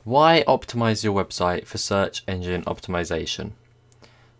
Why optimize your website for search engine optimization?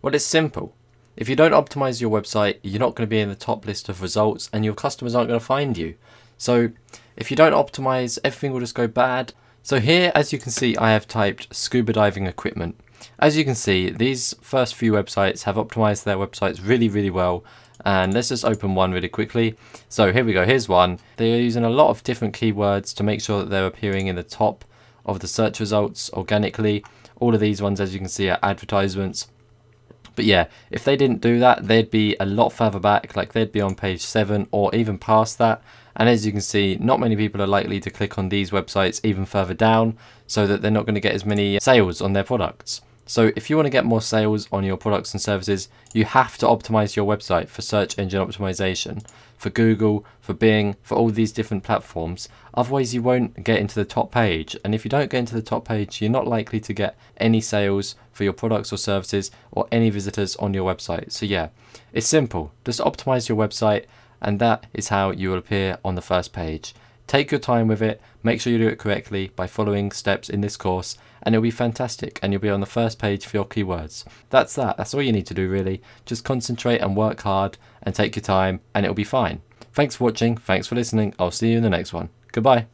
Well, it's simple. If you don't optimize your website, you're not going to be in the top list of results and your customers aren't going to find you. So if you don't optimize, everything will just go bad. So here, as you can see, I have typed scuba diving equipment. As you can see, these first few websites have optimized their websites really well. And let's just open one really quickly. So here we go, here's one. They are using a lot of different keywords to make sure that they're appearing in the top of the search results organically. All of these ones, as you can see, are advertisements. But yeah, if they didn't do that, they'd be a lot further back, like they'd be on page 7 or even past that. And as you can see, not many people are likely to click on these websites even further down, so that they're not going to get as many sales on their products. So if you want to get more sales on your products and services, you have to optimize your website for search engine optimization, for Google, for Bing, for all these different platforms. Otherwise you won't get into the top page. And if you don't get into the top page, you're not likely to get any sales for your products or services or any visitors on your website. So yeah, it's simple. Just optimize your website and that is how you will appear on the first page. Take your time with it, make sure you do it correctly by following steps in this course, and it'll be fantastic and you'll be on the first page for your keywords. That's all you need to do really. Just concentrate and work hard and take your time and it'll be fine. Thanks for watching, thanks for listening, I'll see you in the next one. Goodbye.